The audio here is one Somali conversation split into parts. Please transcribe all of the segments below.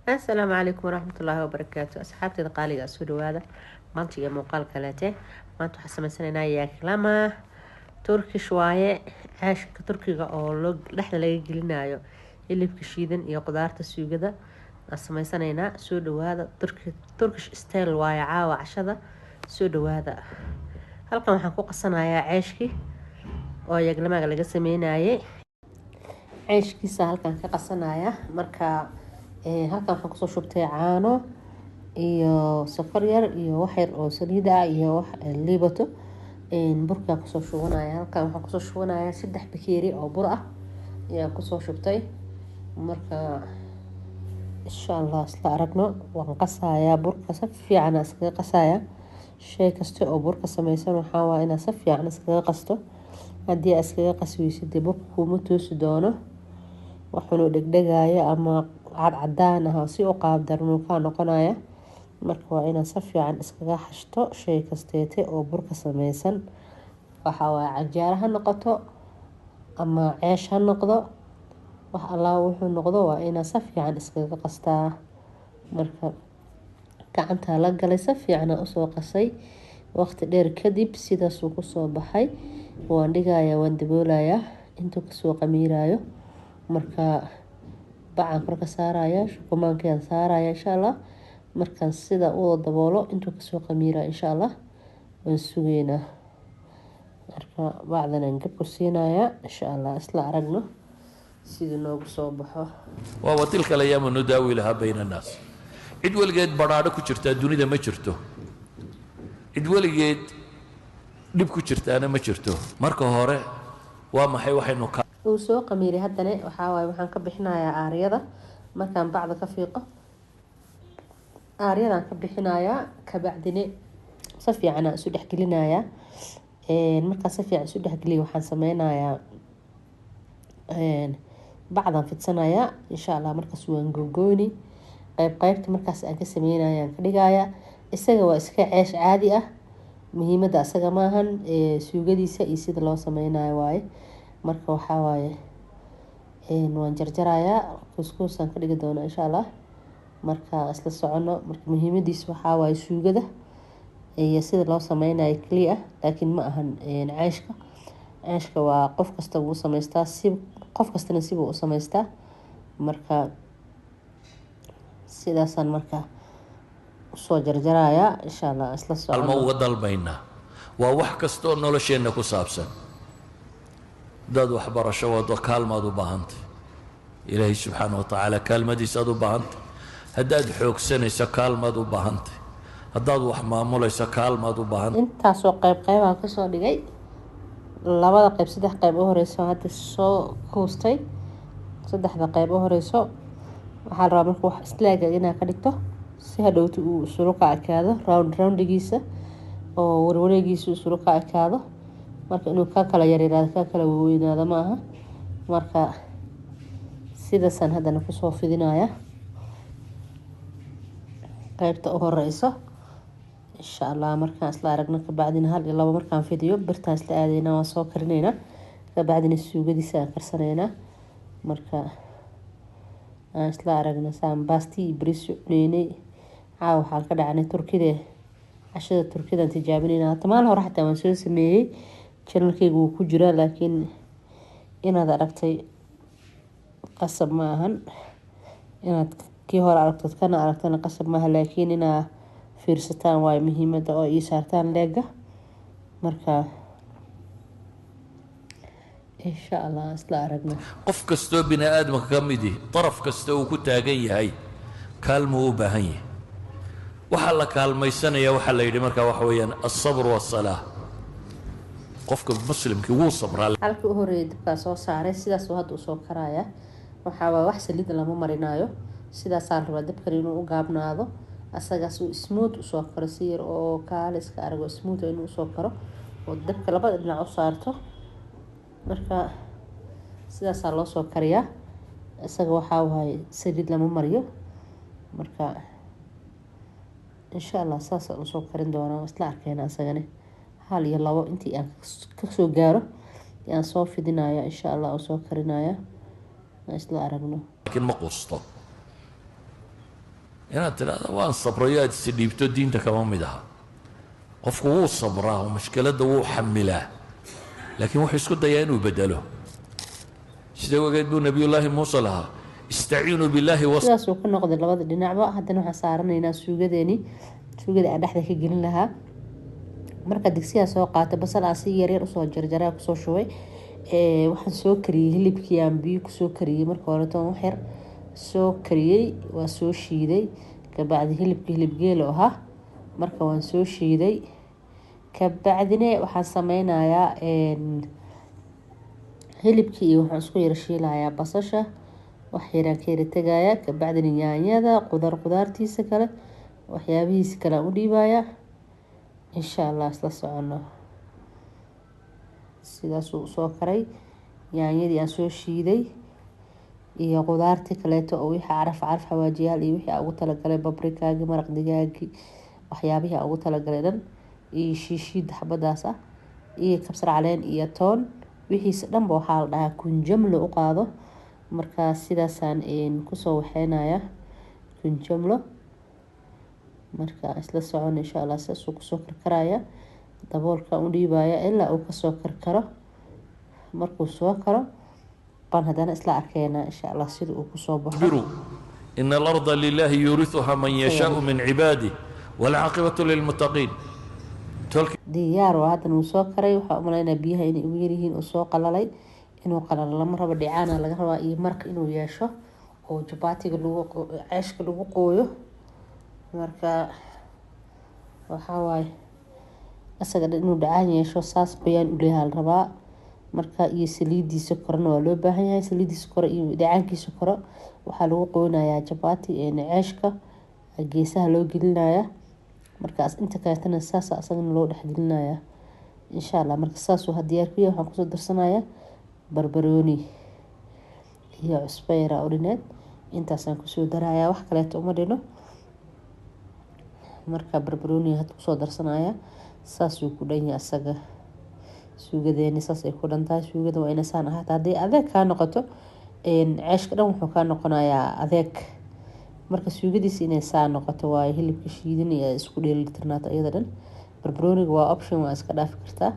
السلام عليكم ورحمة الله وبركاته. أصحابتي دقالي أسود هذا منطقة مقال كلاته ما أنتو حسنا سنة يا كلامة تركي شوية عاش كتركي أو لحظة لا يجلنايو اللي بكشيدن يا قدرت السوق ده أصلا سنة سود هذا تركيش ستايل وايعة وعشرة سود هذا halkan waxaan ku qasanayaa ceeshkii oo yaglamaga laga sameynayay ceeshkiisa halkan ka qasanaya marka halkan waxaan kusoo shubtay caano iyo sokor yar iyo wax yar oo saliid ah iyo wax liibato burka kusoo shubanaya halkan waxaan kusoo shubanayaa 3 bakeeri oo bur ah ayaa kusoo shubtay marka insha Allah isla aragno waan qasayaa burka si fiican iskaga qasayaa shay kasta oo burka samaysan waxa waa inaad si fiican iskaga qasto haddii iskaga qaswaysid burka kuma toosi doono waxaanu dhegdhegaya ama cadcadaan ah si u qaab darno ka noqonaya marka waa inaad si fiican iskaga xashto shay kasteete oo burka samaysan waxa waa canjeero ha noqoto ama ceesh ha noqdo wax Allah wuxuu noqdo waa inaad si fiican iskaga qastaa marka gacanta la galay si fiican u soo qasay waqti dheer kadib sidaas uu ku soo baxay waan dhigayaa waan daboolayaa intuu ka soo qamiirayo marka bacaan korka saaraya shukumaankeeda saaraya insha Allah markaan sida uu daboolo intuu ka soo qamiirayo insha Allah waan sugeynaa marka bacdan gab ku siinaya insha Allah isla aragno sida noogu soo baxo waa tilka alayaamu nudaawilaha bayna annaas cid weligeed badhaadho ku jirtaa dunida ma jirto cid weligeed dhib ku jirtaana ma jirto marka hore waa maxay waxaynu uu soo qamiiray haddana waxa waaye waxaan ka bixinayaa aaryada markaan bacda ka fiiqo aaryadan ka bixinayaa ka bacdina si fiican isu dhexgelinayaa markaan si fiican isu dhexgeliyo waxaan sameynayaa bacdan fidsanayaa insha Allah markaas waan gogooni qaybta markaas aan ka sameynayaan ka dhigayaa isaga waa iska ceesh caadi ah muhiimada asaga maahan suugadiisa iyo sida loo sameynayo waaye marka waxa waaye waan jarjarayaa kuskuusan ka dhigi doona insha Allah marka isla socono marka muhiimadiisa waxa waaye suugada iyo sida loo sameynayo kaliya laakiin ma ahan ceeshka waa qof kasta uu sameystaa si qof kastana sibuu u sameystaa marka sidaasan marka soo jarjarayaa insha Allah isla socono alma uga dalbayna waa wax kasto nolosheena ku saabsan dad wax barasho wado kaalmaad u baahantay ilaahay subxaanahu wa tacaala kaalmadiisa aad u baahantay haddaad xoogsanayso kaalmaad u baahantay haddaad wax maamulayso kaalmaad u baahantay intaasoo qaybaan kasoo dhigay labada qayb 3 qayb u horeyso hadda soo koostay 3 qayb u horeyso waxaa rabaa marka wax islaaga inaad ka dhigto si hadhowtu uu isula ka ekaado roundigiisa oo warwareegiisa isula ka ekaado marka inuu ka kala yaryaraado ka kala weynaado ma aha marka sidaasan haddana kusoo fidinaya qaybta u horeyso insha Allah markaan isla aragno ka bacdina hal iyo labo markaan fidiyo birtaan isla aadayna waan soo karinayna ka bacdina suugadiisa aan karsanayna marka aan isla aragno saan basti bariis leynay waxaan ka dhacnay Turkida cashada Turkida tijaabinayna tamaan hore xataa waan soo sameeyay channelkaygu wuu ku jiraa laakiin inaad aragtay qasab ma ahan inaad kii hore aragtay kana aragtana qasab ma aha laakiin inaad fiirsataan waa muhiimada oo ii saartaan leega marka insha Allah isla aragno qof kasto bini aadamka ka mid ah taraf kasta uu ku taagan yahay kaalmo u baahan yahay waxa la kaalmaysanaya waxa la yiri marka wax weeyaan as-sabr was-salah qofka muslimka wuu sabraa halkii u horeeyay dibka soo saaray sidaas oo hadda u soo karaya waxa waa wax saliid lama marinayo sidaas aan rabaa dibka inuu u gaabnaado asagaas uu smooth u soo karo si yar oo kaaliska arago smooth inuu soo karo oo dibka labada dhinac u saarto marka sidaas loo soo kariyaa isaga waxa waaye saliid lama mariyo marka insha Allah saas oo soo karin doona isla arkayna asagana hal iyo labo intii aan ka soo gaaro yaan soo fidinaya insha Allah oo soo karinaya isla aragno laakiin ma qusto inaad tidhaahda waan sabrayo aad isi dhiibto diinta kama mid aha. qofku wuu sabraa oo mushkiladda wuu xamilaa, laakiin wuxuu isku dayaa inuu bedelo. sida ogeed buu nabiyullaahi muuse lahaa istaciinuu billaahi sidaasuu ka noqday labada dhinacba. haddana waxaan saaranaynaa suugadii aan dhexda ka gelin lahaa. marka digsiyaa soo qaatay basal aan si yaryar usoo jarjaray kusoo shubay. waxaan soo kariyey hilibkii aan biyo kusoo kariyey marka hore toon wax yar soo kariyey, waa soo shiiday. kabacdi hilib geelo ahaa marka waan soo shiiday. kabacdina waxaan sameynayaa hilibkii iyo waxaan isku yara shiilayaa basasha, wax yaraan ka yara tegayaa. kabacdina yaanyada qudaartiisa kale waxyaabihiisa kale aan u dhiibayaa. insha allah isla socono. sidaasuu usoo karay yaanyadii aan soo shiiday iyo qudaartii kaleeto oo wixii caraf xawaajiyaal iyo wixii aan ugu talagalay, babrikaagii, maraq digaagii, waxyaabihii aan ugu talagalay dhan iyo shiishiid xabadaas ah iyo kabsar caleen iyo toon, wixiisa dhanba waxaa la dhahaa kunjamlo u qaado. markaa sidaasaan kusoo waxeynaya kunjamlo. marka isla socon insha allah. sidaasuu kusoo karkaraya, daboolka u dhiibaya ilaa uu kasoo karkaro. markuu soo karo baan haddana isla arkeynaa insha allah sida uu kusoo baxo. إن الأرض لله يورثها من يشاء من عباده والعاقبة للمتقين. diyaar oo haddana uu soo karay. waxaa umalaynaa biyaha inay ugu yaryihiin uu soo qalalay. inuu qalalo lama rabo, dhicaana laga rabaa iyo maraq inuu yeesho oo jabaatiga ceeshka lagu qooyo. marka waxaa waaye asaga dhan inuu dhacaan yeesho, saas qoyaan u leeyahay la rabaa. marka iyo saliidiisa korona waa loo baahan yahay. saliidiisa kore iyo dhacaankiisa kore waxaa lagu qoynayaa jabaati ceeshka geesaha loo gelinayaa. markaas inta kaleetana saasa asagana loo dhexgelinayaa insha allah. marka saasuu diyaar ku yahay. waxaan kusoo darsanayaa barbarooni iyo cusbo yara oo dhineed. intaasaan kusoo darayaa, wax kaleeto uma dhino. marka barbarooniga had kusoo darsanaya. saasuu ku dhan yahay asaga. suugadeeni saas ay ku dhan tahay. suugada waa inay saan ahaata. haddii adeeg kaa noqoto ceeshka dhan wuxuu kaa noqonayaa adeeg. marka suugadiisa inay saa noqoto waaye. hilibka shiidan iyo isku dheelitirnaato iyada dhan. barbarooniga waa option, waa iska dhaafi kartaa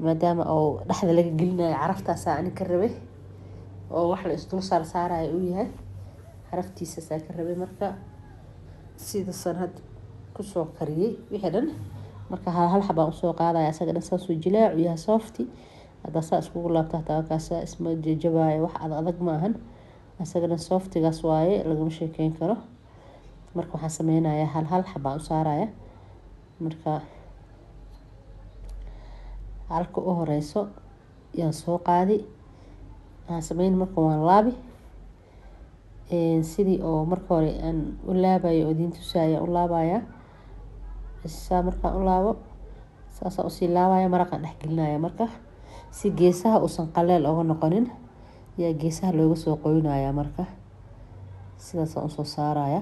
maadaama oo dhexda laga gelinayo. caraftaasa ani ka rabay oo wax la isdul saarsaaraya uu yahay. caraftiisasaa ka rabay. marka sidaasan had kusoo kariyey wixii dhan. marka hal xabaan usoo qaadaya. asaga dhan saasuu jilaacu yahay softi. haddaa saa iskugu laabta hataa kaasa isma jajabaayo, wax adag ma ahan. asaga dhan softigaas waaye, lagama sheekeyn karo. marka waxaan sameynayaa hal xabaan u saaraya. marka halka u horeyso yaan soo qaadi. waxaan sameyn marka waan laabi sidii oo marka hore aan u laabayo oo diin tusaya u laabaya. saa markaan u laabo saasaan usii laabaya. maraqaan dhex gelinaya marka si geesaha uusan qaleel oga noqonin yaa geesaha looga soo qoynaya. marka sidaasaan usoo saaraya.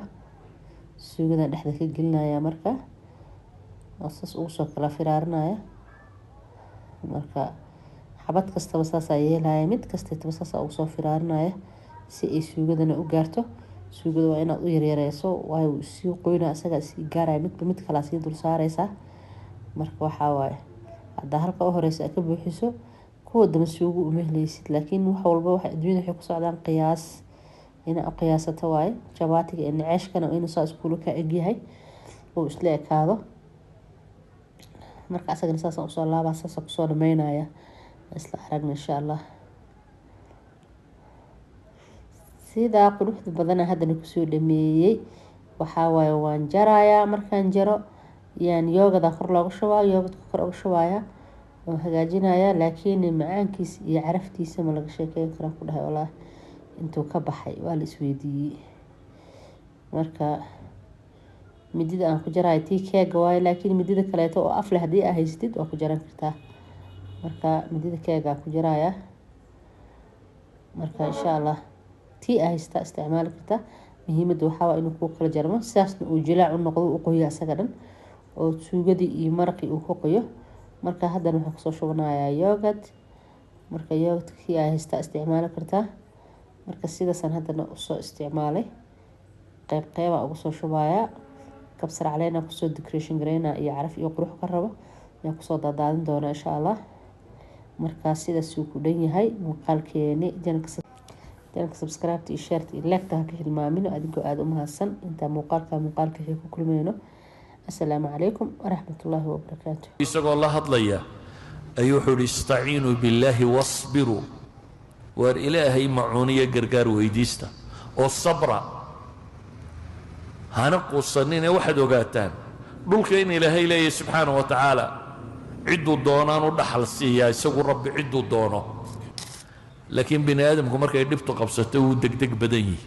suugadaan dhexda ka gelinaya marka saas ugu soo kala firaarinaya. marka xabad kastaba saasaa yeelaya, mid kasteetaba saasaa ugu soo firaarinaya si ay suugadana u gaarto. suugada waa inaad u yaryareyso waayo sii qoynaa isagaa sii gaaraya. midba mid kalaa sii dul saareysaa. marka waxaa waaye haddaa halka u horeysa aad ka buuxiso kuwa dama suugu uma helaysid. laakiin wax walba waxa adduunyada waxay ku socdaan qiyaas. inaa u qiyaasato waaye. jabaatiga ceeshkana inuu saa iskuula ka egyahay oo isla ekaado. marka asagana saasaan usoo laabaa. saasaan kusoo dhameynaya. isla aragna insha allah. sidaa quruxda badana haddana kusoo dhameeyey. waxaa waaye waan jarayaa. markaan jaro yaan yoogada kor looga shubaa. yoogadka kor uga shubaaya oo hagaajinaya. laakiin macaankiisa iyo caraftiisa ma laga sheekeyn karaan ku dhahay walaah. intuu ka baxay waa la isweydiiyey. marka midida aan ku jarayo tii keega waaye. laakiin midida kaleeto oo af leh haddii aa haysatid waa ku jaran kartaa. marka midida keegaa ku jaraya. marka insha allah tii aa haystaa isticmaali kartaa. muhiimada waxaa waa inuu kuu kala jarmo sidaasna uu jilaac u noqdo u qoyo asaga dhan oo suugadii iyo maraqii uu ka qoyo. marka haddana waxaan kusoo shubanayaa yoogad. marka yoogadkii aa haystaa isticmaali kartaa. marka sidaasaan haddana usoo isticmaalay. qeyb ugu soo shubayaa kabsar caleena kusoo decoration gareyna iyo caraf iyo qurux ka rabo yaa kusoo daadaadan doona insha Allah markaas sidaas uu ku dhan yahay muuqaalkeeni janka subscribe iyo share iyo like ta ka hilmaamino adigoo aad u mahadsan inta muuqaalka ku kulmayno assalaamu calaykum waraxmatullaahi wabarakaatuh isagoo la hadlaya ayuu wuxuu istaciinu billahi wasbiru war ilaahay macuuniya gargaar weydiista oo sabra hana quusanina waxaad ogaataan dhulka in ilaahay leeyahay subxaanahu wa tacaala cidduu doonaan u dhaxal siiyaa isagu rabbi cidduu doono laakiin bini aadamku markay dhibtu qabsato wuu degdeg badan yihi